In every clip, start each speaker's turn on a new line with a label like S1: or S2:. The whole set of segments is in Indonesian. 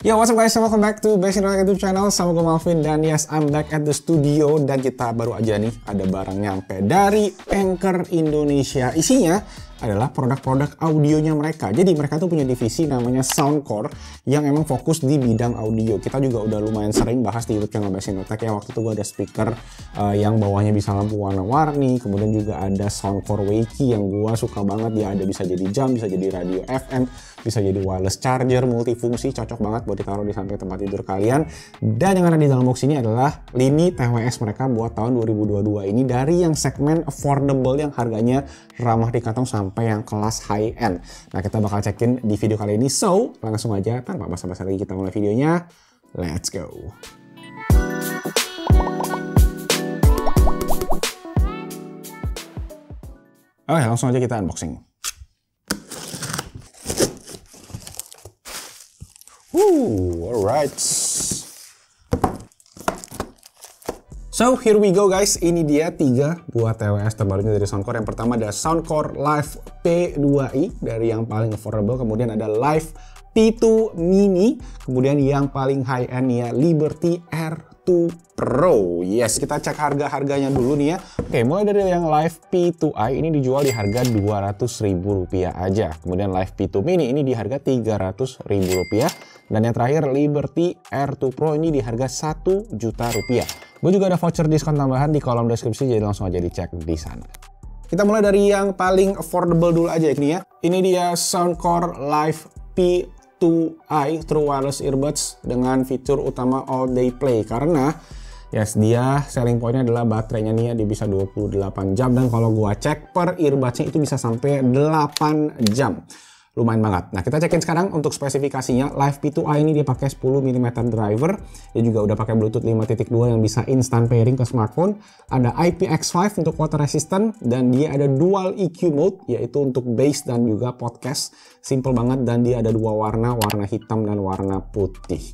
S1: Yo, what's up guys, welcome back to Bass Internet YouTube channel. Sama gue Malvin, dan yes, I'm back at the studio. Dan kita baru aja nih, ada barang nyampe dari Anchor Indonesia. Isinya adalah produk-produk audionya mereka. Jadi mereka tuh punya divisi namanya Soundcore yang emang fokus di bidang audio. Kita juga udah lumayan sering bahas di YouTube channel Bass Internet ya. Waktu itu gue ada speaker yang bawahnya bisa lampu warna-warni. Kemudian juga ada Soundcore Wakey yang gue suka banget. Dia ada bisa jadi jam, bisa jadi radio FM, bisa jadi wireless charger, multifungsi, cocok banget buat ditaruh di samping tempat tidur kalian. Dan yang ada di dalam box ini adalah lini TWS mereka buat tahun 2022 ini, dari yang segmen affordable yang harganya ramah di kantong sampai yang kelas high end. Nah, kita bakal cekin di video kali ini. So, langsung aja tanpa basa-basi lagi kita mulai videonya. Let's go. Oke, langsung aja kita unboxing. Alright. So, here we go guys. Ini dia 3 buah TWS terbarunya dari Soundcore. Yang pertama ada Soundcore Live P2i dari yang paling affordable. Kemudian ada Live P2 Mini. Kemudian yang paling high end ya Liberty R2 Pro. Yes, kita cek harga-harganya dulu nih ya. Oke, mulai dari yang Live P2i ini dijual di harga Rp200.000 aja. Kemudian Live P2 Mini ini di harga Rp300.000. Dan yang terakhir Liberty R2 Pro ini di harga Rp1 juta. Gue juga ada voucher diskon tambahan di kolom deskripsi, jadi langsung aja dicek di sana. Kita mulai dari yang paling affordable dulu aja ini ya. Ini dia Soundcore Live P2i True Wireless Earbuds dengan fitur utama All Day Play. Karena yes, dia selling pointnya adalah baterainya nih ya, dia bisa 28 jam. Dan kalau gua cek per earbudsnya itu bisa sampai 8 jam. Lumayan banget. Nah, kita cekin sekarang untuk spesifikasinya. Live P2i ini dia pakai 10 mm driver. Dia juga udah pakai Bluetooth 5.2 yang bisa instant pairing ke smartphone. Ada IPX5 untuk water resistant, dan dia ada dual EQ mode, yaitu untuk bass dan juga podcast. Simple banget, dan dia ada 2 warna, warna hitam dan warna putih.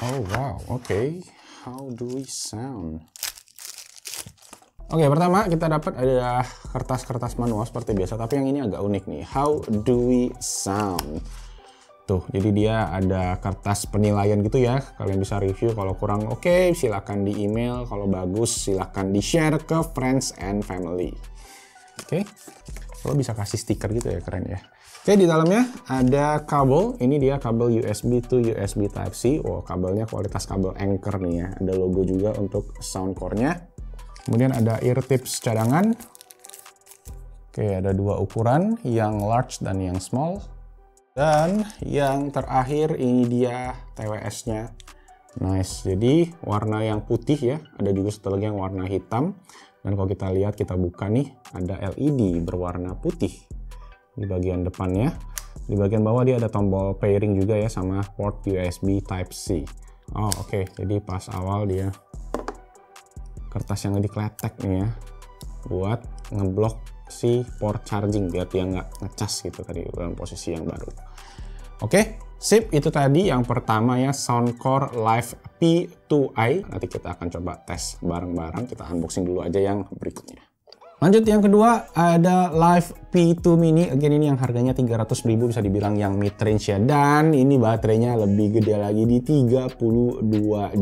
S1: Oh wow, okay. How do we sound? Oke, pertama kita dapat ada kertas-kertas manual seperti biasa, tapi yang ini agak unik nih. How do we sound? Tuh, jadi dia ada kertas penilaian gitu ya. Kalian bisa review, kalau kurang oke, silahkan di email. Kalau bagus, silahkan di share ke friends and family. Oke, kalau bisa kasih stiker gitu ya, keren ya. Oke, di dalamnya ada kabel. Ini dia kabel USB to USB Type-C. Wow, kabelnya kualitas kabel Anchor nih ya. Ada logo juga untuk Soundcore-nya. Kemudian ada ear tips cadangan. Oke, ada 2 ukuran, yang large dan yang small. Dan yang terakhir ini dia TWS-nya. Nice, jadi warna yang putih ya. Ada juga satu lagi yang warna hitam. Dan kalau kita lihat, kita buka nih, ada LED berwarna putih di bagian depannya. Di bagian bawah dia ada tombol pairing juga ya, sama port USB Type-C. Oh oke, jadi pas awal dia kertas yang dikletek nih ya, buat ngeblok si port charging biar dia nggak ngecas gitu tadi dalam posisi yang baru. Oke, sip, itu tadi yang pertama ya, Soundcore Live P2i. Nanti kita akan coba tes bareng-bareng, kita unboxing dulu aja yang berikutnya. Lanjut, yang kedua ada Live P2 Mini. Again, ini yang harganya Rp300.000, bisa dibilang yang mid range ya. Dan ini baterainya lebih gede lagi di 32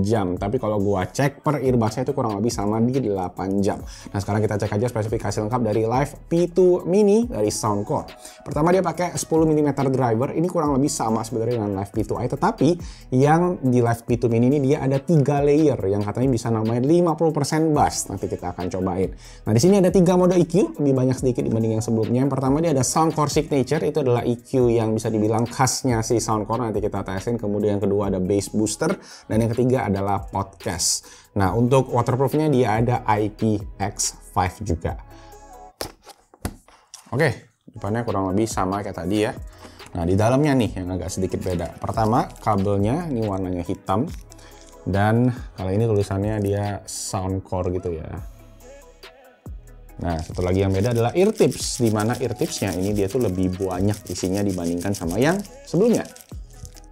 S1: jam. Tapi kalau gua cek per earbudsnya itu kurang lebih sama di 8 jam. Nah, sekarang kita cek aja spesifikasi lengkap dari Live P2 Mini dari Soundcore. Pertama, dia pakai 10 mm driver. Ini kurang lebih sama sebenarnya dengan Live P2i, tetapi yang di Live P2 Mini ini dia ada 3 layer yang katanya bisa namanya 50% bass. Nanti kita akan cobain. Nah, di sini ada 3 mode EQ, lebih banyak sedikit dibanding yang sebelumnya. Yang pertama dia ada Soundcore Signature, itu adalah EQ yang bisa dibilang khasnya si Soundcore, nanti kita tesin. Kemudian yang kedua ada Bass Booster, dan yang ketiga adalah Podcast. Nah, untuk waterproofnya dia ada IPX5 juga. Oke, depannya kurang lebih sama kayak tadi ya. Nah, di dalamnya nih yang agak sedikit beda. Pertama, kabelnya ini warnanya hitam, dan kali ini tulisannya dia Soundcore gitu ya. Nah, satu lagi yang beda adalah ear tips, di mana ear tipsnya ini dia tuh lebih banyak isinya dibandingkan sama yang sebelumnya.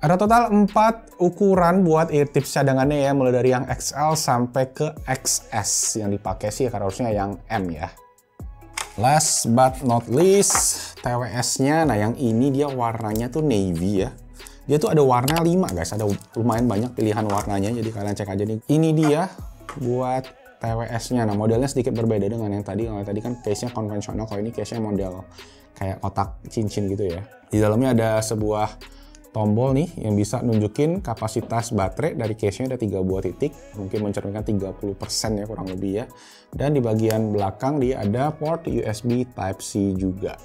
S1: Ada total 4 ukuran buat ear tips cadangannya ya, mulai dari yang XL sampai ke XS. Yang dipakai sih harusnya yang M ya. Last but not least, TWS-nya. Nah, yang ini dia warnanya tuh navy ya. Dia tuh ada warna 5 guys, ada lumayan banyak pilihan warnanya. Jadi kalian cek aja nih. Ini dia buat TWS-nya. Nah, modelnya sedikit berbeda dengan yang tadi. Kalau tadi kan case-nya konvensional, kalau ini case-nya model kayak kotak cincin gitu ya. Di dalamnya ada sebuah tombol nih yang bisa nunjukin kapasitas baterai. Dari case-nya ada 3 buah titik, mungkin mencerminkan 30% ya kurang lebih ya. Dan di bagian belakang dia ada port USB Type-C juga.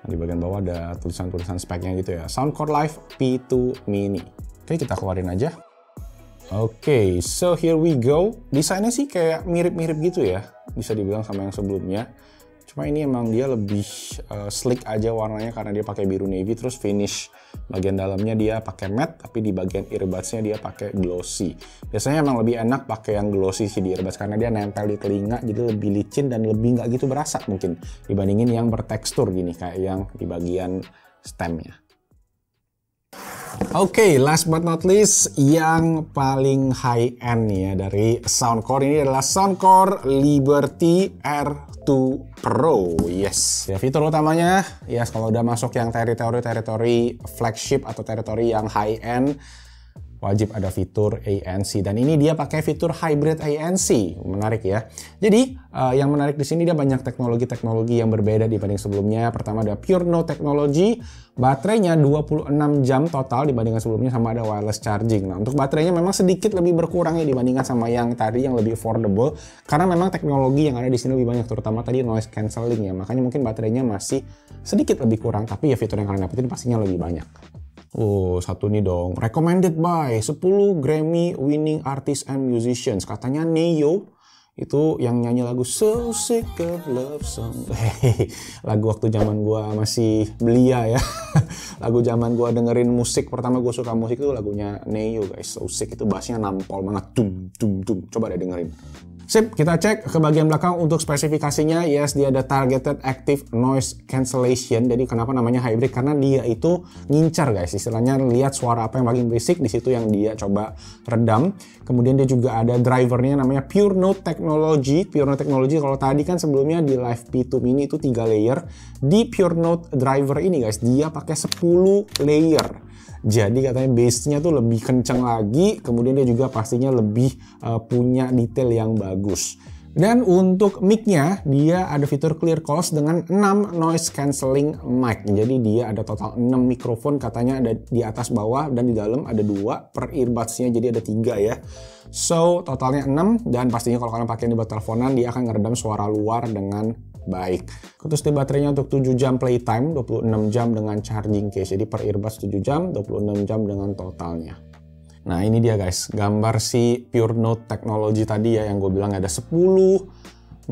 S1: Nah, di bagian bawah ada tulisan-tulisan speknya gitu ya. Soundcore Live P2 Mini. Oke, kita keluarin aja. Oke, so here we go. Desainnya sih kayak mirip-mirip gitu ya, bisa dibilang sama yang sebelumnya. Cuma ini emang dia lebih slick aja warnanya karena dia pakai biru navy, terus finish bagian dalamnya dia pakai matte, tapi di bagian earbuds-nya dia pakai glossy. Biasanya emang lebih enak pakai yang glossy sih di earbuds karena dia nempel di telinga, jadi lebih licin dan lebih nggak gitu berasa mungkin dibandingin yang bertekstur gini kayak yang di bagian stemnya. Oke, last but not least, yang paling high end nih ya dari Soundcore ini adalah Soundcore Liberty R2 Pro. Yes, ya fitur utamanya, yes, kalau udah masuk yang teritori flagship atau teritori yang high end, wajib ada fitur ANC, dan ini dia pakai fitur hybrid ANC. Menarik ya. Jadi yang menarik di sini dia banyak teknologi-teknologi yang berbeda dibanding sebelumnya. Pertama ada Pure Note Technology, baterainya 26 jam total dibandingkan sebelumnya, sama ada wireless charging. Nah, untuk baterainya memang sedikit lebih berkurang ya dibandingkan sama yang tadi yang lebih affordable, karena memang teknologi yang ada di sini lebih banyak, terutama tadi noise cancelling ya. Makanya mungkin baterainya masih sedikit lebih kurang, tapi ya fitur yang kalian dapetin pastinya lebih banyak. Oh, satu nih dong. Recommended by 10 Grammy winning artists and musicians. Katanya Neo itu yang nyanyi lagu So Sick of Love Song. Lagu waktu zaman gua masih belia ya. Lagu zaman gua dengerin musik, pertama gua suka musik itu lagunya Neo guys. So Sick, itu bassnya nampol banget. Dum dum dum. Coba deh dengerin. Sip, kita cek ke bagian belakang untuk spesifikasinya. Yes, dia ada Targeted Active Noise Cancellation. Jadi kenapa namanya hybrid? Karena dia itu ngincar guys. Istilahnya lihat suara apa yang paling berisik, di situ yang dia coba redam. Kemudian dia juga ada drivernya namanya Pure Note Technology. Pure Note Technology kalau tadi kan sebelumnya di Live P2 Mini itu 3 layer. Di Pure Note driver ini guys, dia pakai 10 layer. Jadi katanya bass-nya tuh lebih kenceng lagi, kemudian dia juga pastinya lebih punya detail yang bagus. Dan untuk mic-nya, dia ada fitur clear calls dengan 6 noise cancelling mic. Jadi dia ada total 6 mikrofon, katanya ada di atas bawah dan di dalam ada 2 per earbuds-nya, jadi ada 3 ya. So totalnya 6, dan pastinya kalau kalian pakai ini buat teleponan, dia akan ngeredam suara luar dengan baik. Terus di baterainya untuk 7 jam playtime, 26 jam dengan charging case. Jadi per earbuds 7 jam, 26 jam dengan totalnya. Nah ini dia guys, gambar si Pure Note Technology tadi ya, yang gue bilang ada 10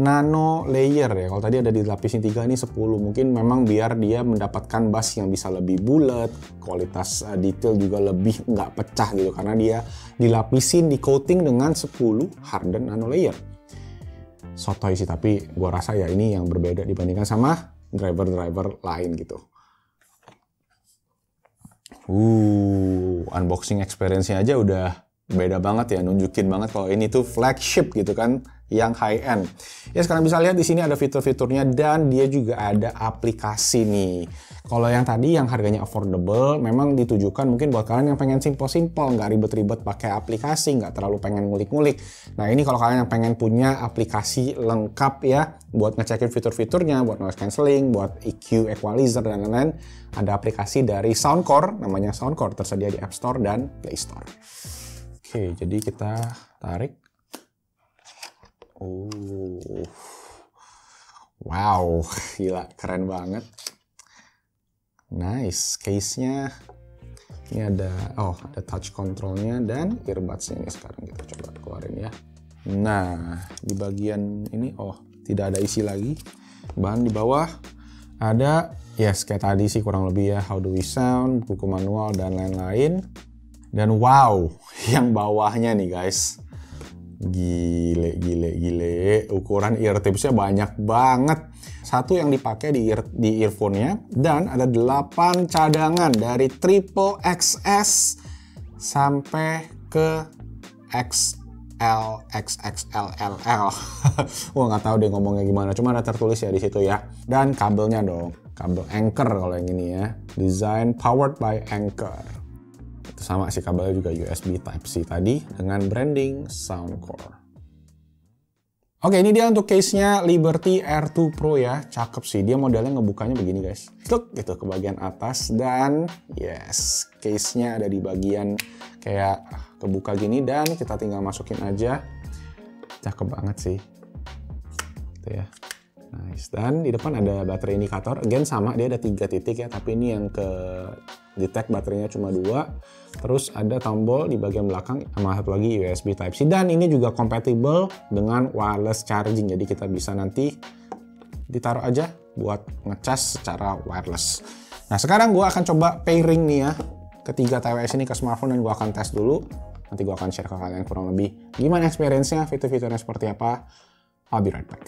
S1: nano layer ya. Kalau tadi ada dilapisin 3, ini 10. Mungkin memang biar dia mendapatkan bass yang bisa lebih bulat, kualitas detail juga lebih nggak pecah gitu, karena dia dilapisin, di coating dengan 10 hardened nano layer. Sotoy sih, tapi gua rasa ya ini yang berbeda dibandingkan sama driver-driver lain gitu. Unboxing experience-nya aja udah beda banget ya, nunjukin banget kalau ini tuh flagship gitu kan, yang high end. Ya sekarang bisa lihat di sini ada fitur-fiturnya, dan dia juga ada aplikasi nih. Kalau yang tadi yang harganya affordable memang ditujukan mungkin buat kalian yang pengen simple-simple, nggak ribet-ribet pakai aplikasi, nggak terlalu pengen ngulik-ngulik. Nah ini kalau kalian yang pengen punya aplikasi lengkap ya, buat ngecekin fitur-fiturnya, buat noise cancelling, buat EQ, equalizer, dan lain-lain, ada aplikasi dari Soundcore, namanya Soundcore, tersedia di App Store dan Play Store. Oke, jadi kita tarik. Wow, gila, keren banget. Nice, case-nya. Ini ada, ada touch control-nya dan earbuds-nya ini sekarang kita coba keluarin ya. Nah, di bagian ini, tidak ada isi lagi. Bahan di bawah ada, yes, kayak tadi sih kurang lebih ya, how do we sound, buku manual, dan lain-lain. Dan wow, yang bawahnya nih guys, gile, ukuran ear tips-nya banyak banget. Satu yang dipakai di earphone-nya, dan ada 8 cadangan dari triple XS sampai ke XS LXXLLL. Gua nggak tahu deh ngomongnya gimana, cuma ada tertulis ya di situ ya. Dan kabelnya dong, kabel Anchor kalau yang ini ya. Design powered by Anchor. Itu sama sih, kabelnya juga USB Type-C tadi dengan branding Soundcore. Oke, ini dia untuk case-nya Liberty Air 2 Pro ya. Cakep sih, dia modelnya ngebukanya begini guys. Tuk, gitu ke bagian atas dan yes, case-nya ada di bagian kayak kebuka gini dan kita tinggal masukin aja. Cakep banget sih. Gitu ya. Nice. Dan di depan ada baterai indikator. Again sama, dia ada 3 titik ya, tapi ini yang ke detect baterainya cuma 2. Terus ada tombol di bagian belakang sama satu lagi USB Type-C, dan ini juga compatible dengan wireless charging. Jadi kita bisa nanti ditaruh aja buat ngecas secara wireless. Nah, sekarang gua akan coba pairing nih ya ketiga TWS ini ke smartphone dan gua akan tes dulu. Nanti gua akan share ke kalian kurang lebih gimana experience-nya, fitur-fiturnya seperti apa. I'll be right back.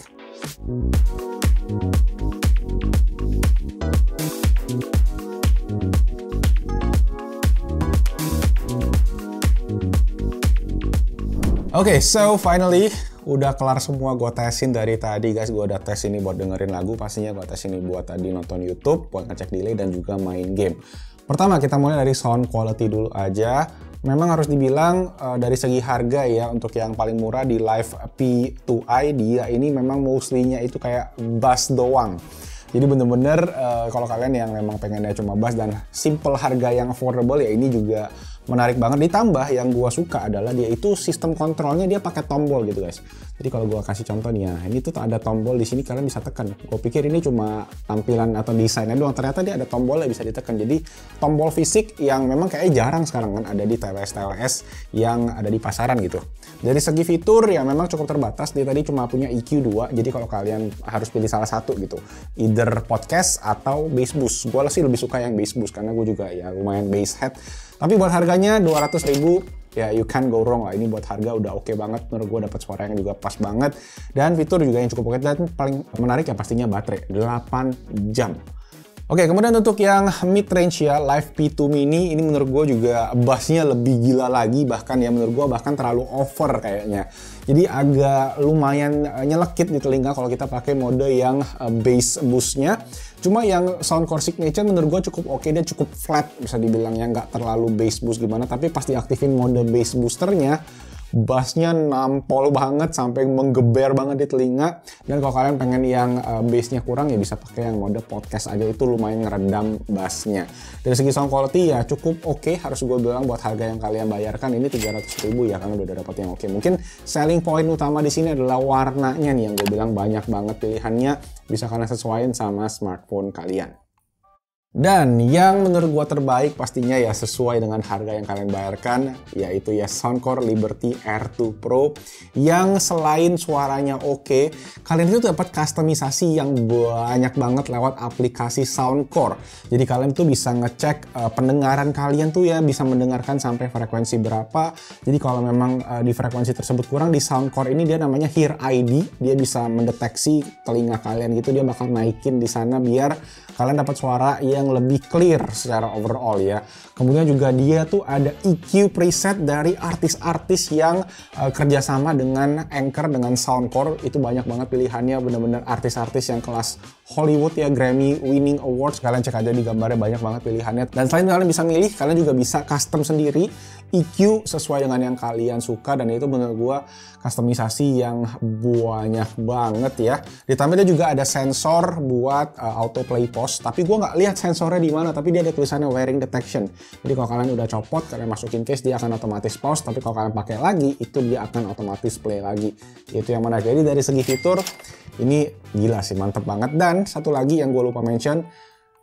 S1: Oke, so finally udah kelar semua gue tesin dari tadi guys. Gue udah tes ini buat dengerin lagu, pastinya gue tes ini buat tadi nonton YouTube, buat ngecek delay dan juga main game. Pertama kita mulai dari sound quality dulu aja. Memang harus dibilang dari segi harga ya, untuk yang paling murah di Live P2i dia ini memang mostly-nya itu kayak bass doang. Jadi bener-bener kalau kalian yang memang pengennya cuma bass dan simple harga yang affordable ya, ini juga menarik banget. Ditambah yang gua suka adalah dia itu sistem kontrolnya dia pakai tombol gitu guys. Jadi kalau gua kasih contoh nih ya, ini tuh ada tombol di sini, kalian bisa tekan. Gua pikir ini cuma tampilan atau desainnya doang, ternyata dia ada tombolnya bisa ditekan. Jadi tombol fisik yang memang kayaknya jarang sekarang kan ada di TWS yang ada di pasaran gitu. Dari segi fitur ya memang cukup terbatas. Dia tadi cuma punya EQ 2. Jadi kalau kalian harus pilih salah satu gitu, either podcast atau bass boost. Gua sih lebih suka yang bass boost karena gue juga ya lumayan bass head. Tapi buat harganya 200.000 ya you can go wrong lah. Ini buat harga udah oke banget. Menurut gue dapat suara yang juga pas banget. Dan fitur juga yang cukup oke. Dan paling menarik ya pastinya baterai 8 jam. Oke, kemudian untuk yang mid range ya, Live P2 Mini ini menurut gue juga bassnya lebih gila lagi, bahkan ya menurut gue bahkan terlalu over kayaknya. Jadi agak lumayan nyelekit di telinga kalau kita pakai mode yang bass boostnya. Cuma yang Soundcore Signature menurut gue cukup oke, dia cukup flat bisa dibilang ya, nggak terlalu bass boost gimana. Tapi pas diaktifin mode bass boosternya, bassnya nampol banget sampai menggeber banget di telinga. Dan kalau kalian pengen yang bassnya kurang ya bisa pakai yang mode podcast aja, itu lumayan ngeredam bassnya. Dari segi sound quality ya cukup oke, harus gue bilang buat harga yang kalian bayarkan ini 300.000 ya, karena udah dapet yang oke. Mungkin selling point utama di sini adalah warnanya nih, yang gue bilang banyak banget pilihannya, bisa kalian sesuaiin sama smartphone kalian. Dan yang menurut gua terbaik pastinya ya sesuai dengan harga yang kalian bayarkan, yaitu ya Soundcore Liberty Air 2 Pro, yang selain suaranya oke, kalian itu dapat kustomisasi yang banyak banget lewat aplikasi Soundcore. Jadi kalian tuh bisa ngecek pendengaran kalian tuh ya, bisa mendengarkan sampai frekuensi berapa. Jadi kalau memang di frekuensi tersebut kurang, di Soundcore ini dia namanya Hear ID, dia bisa mendeteksi telinga kalian gitu, dia bakal naikin di sana biar kalian dapat suara yang lebih clear secara overall ya. Kemudian juga dia tuh ada EQ preset dari artis-artis yang kerjasama dengan Anchor, dengan Soundcore. Itu banyak banget pilihannya, bener-bener artis-artis yang kelas Hollywood ya, Grammy winning awards. Kalian cek aja di gambarnya, banyak banget pilihannya. Dan selain kalian bisa milih, kalian juga bisa custom sendiri EQ sesuai dengan yang kalian suka, dan itu menurut gua kustomisasi yang banyak banget ya. Ditambah dia juga ada sensor buat autoplay pause, tapi gua nggak lihat sensornya di mana, tapi dia ada tulisannya wearing detection. Jadi kalau kalian udah copot, kalian masukin case, dia akan otomatis pause, tapi kalau kalian pakai lagi, itu dia akan otomatis play lagi. Itu yang menarik. Jadi dari segi fitur ini gila sih, mantep banget. Dan satu lagi yang gue lupa mention,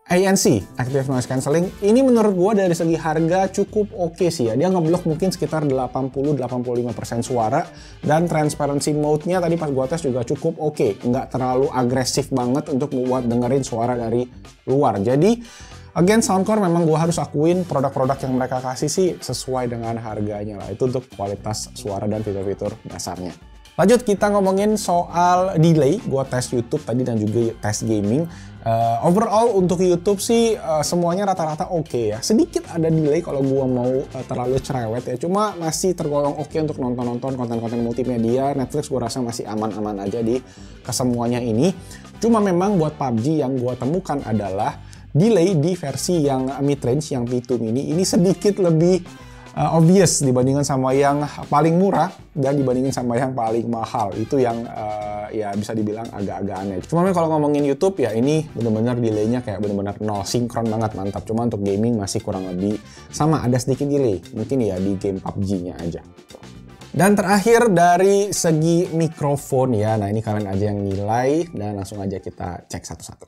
S1: ANC, Active Noise Cancelling, ini menurut gue dari segi harga cukup oke sih ya. Dia ngeblok mungkin sekitar 80-85% suara, dan transparency mode-nya tadi pas gue tes juga cukup oke. Nggak terlalu agresif banget untuk buat dengerin suara dari luar. Jadi, again, Soundcore memang gue harus akuin produk-produk yang mereka kasih sih sesuai dengan harganya lah. Itu untuk kualitas suara dan fitur-fitur dasarnya. Lanjut kita ngomongin soal delay. Gua tes YouTube tadi dan juga tes gaming. Overall untuk YouTube sih semuanya rata-rata oke ya. Sedikit ada delay kalau gua mau terlalu cerewet ya. Cuma masih tergolong oke untuk nonton-nonton konten-konten multimedia. Netflix gua rasa masih aman-aman aja di kesemuanya ini. Cuma memang buat PUBG yang gua temukan adalah delay di versi yang mid-range, yang P2 mini ini sedikit lebih obvious dibandingkan sama yang paling murah dan dibandingin sama yang paling mahal. Itu yang ya bisa dibilang agak-agak aneh. Cuma kalau ngomongin YouTube ya ini bener-bener delaynya kayak bener-bener nol, sinkron banget, mantap. Cuma untuk gaming masih kurang lebih sama, ada sedikit delay. Mungkin ya di game PUBG-nya aja. Dan terakhir dari segi mikrofon ya, nah ini kalian aja yang nilai dan langsung aja kita cek satu-satu.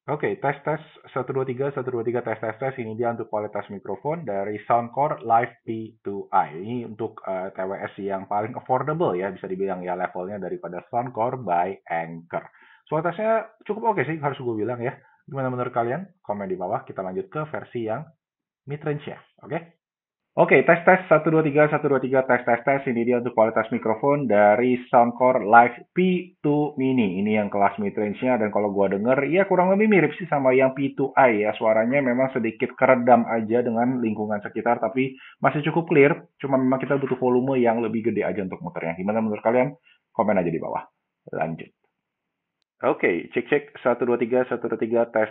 S2: Oke, tes 123 tes. Ini dia untuk kualitas mikrofon dari Soundcore Live P2i. Ini untuk TWS yang paling affordable ya, bisa dibilang ya levelnya daripada Soundcore by Anker. Kualitasnya cukup oke sih, harus gue bilang ya. Gimana menurut kalian? Komen di bawah, kita lanjut ke versi yang mid-range ya, oke? Oke, tes 123 tes. Ini dia untuk kualitas mikrofon dari Soundcore Live P2 Mini. Ini yang kelas mid-range-nya, dan kalau gua denger ya kurang lebih mirip sih sama yang P2i ya. Suaranya memang sedikit keredam aja dengan lingkungan sekitar, tapi masih cukup clear. Cuma memang kita butuh volume yang lebih gede aja untuk muternya. Gimana menurut kalian? Komen aja di bawah. Lanjut. Oke, cek 123 tes.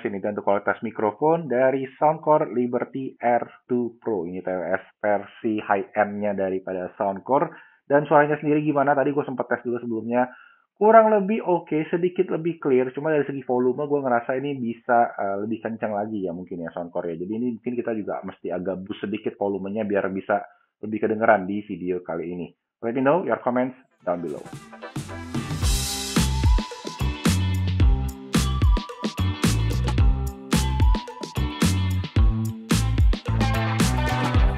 S2: Ini untuk kualitas mikrofon dari Soundcore Liberty R2 Pro. Ini TWS versi high-end-nya daripada Soundcore. Dan suaranya sendiri gimana? Tadi gue sempat tes dulu sebelumnya. Kurang lebih oke, sedikit lebih clear. Cuma dari segi volume gue ngerasa ini bisa lebih kencang lagi ya mungkin ya Soundcore ya. Jadi ini mungkin kita juga mesti agak boost sedikit volumenya biar bisa lebih kedengeran di video kali ini. Let me know your comments down below.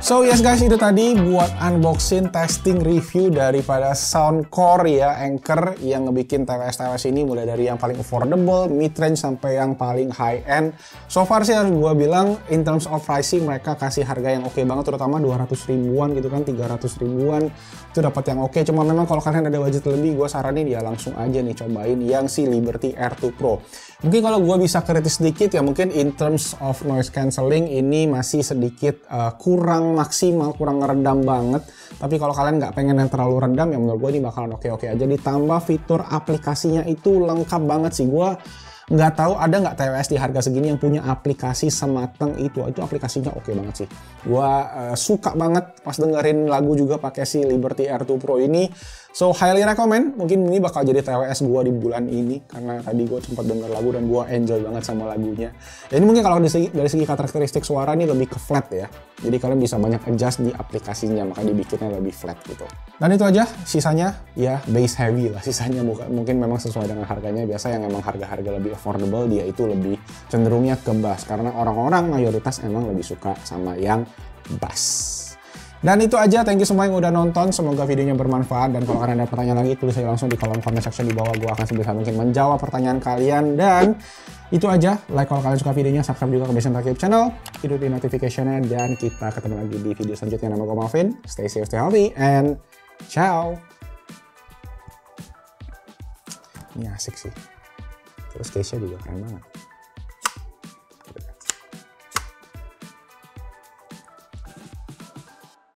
S1: So yes guys, itu tadi buat unboxing, testing, review daripada Soundcore ya, Anker yang ngebikin TWS ini mulai dari yang paling affordable, mid-range sampai yang paling high-end. So far sih harus gue bilang in terms of pricing mereka kasih harga yang oke banget, terutama 200 ribuan gitu kan, 300 ribuan itu dapat yang oke. Cuma memang kalau kalian ada budget lebih, gue saranin ya langsung aja nih cobain yang si Liberty R2 Pro. Mungkin kalau gue bisa kritis sedikit ya, mungkin in terms of noise cancelling ini masih sedikit kurang maksimal, kurang ngeredam banget. Tapi kalau kalian nggak pengen yang terlalu redam ya menurut gue ini bakalan oke-oke aja. Ditambah fitur aplikasinya itu lengkap banget sih. Gue nggak tahu ada nggak TWS di harga segini yang punya aplikasi semateng itu. Itu aplikasinya oke banget sih. Gue suka banget pas dengerin lagu juga pakai si Liberty R2 Pro ini. So highly recommend, mungkin ini bakal jadi TWS gue di bulan ini karena tadi gue sempat denger lagu dan gue enjoy banget sama lagunya. Dan ini mungkin kalau dari segi karakteristik suara ini lebih ke flat ya. Jadi kalian bisa banyak adjust di aplikasinya, maka dibikinnya lebih flat gitu. Dan itu aja, sisanya ya bass heavy lah. Sisanya mungkin memang sesuai dengan harganya. Biasa yang emang harga-harga lebih affordable dia itu lebih cenderungnya ke bass. Karena orang-orang mayoritas emang lebih suka sama yang bass. Dan itu aja, thank you semua yang udah nonton, semoga videonya bermanfaat. Dan kalau kalian ada pertanyaan lagi, tulis aja langsung di kolom comment section di bawah, gue akan sebisa mungkin menjawab pertanyaan kalian. Dan itu aja, like kalau kalian suka videonya, subscribe juga ke Besen Tech YouTube channel, hidupin notification-nya, dan kita ketemu lagi di video selanjutnya. Nama gue Malvin, stay safe, stay healthy, and ciao! Ini asik sih, terus case-nya juga keren banget.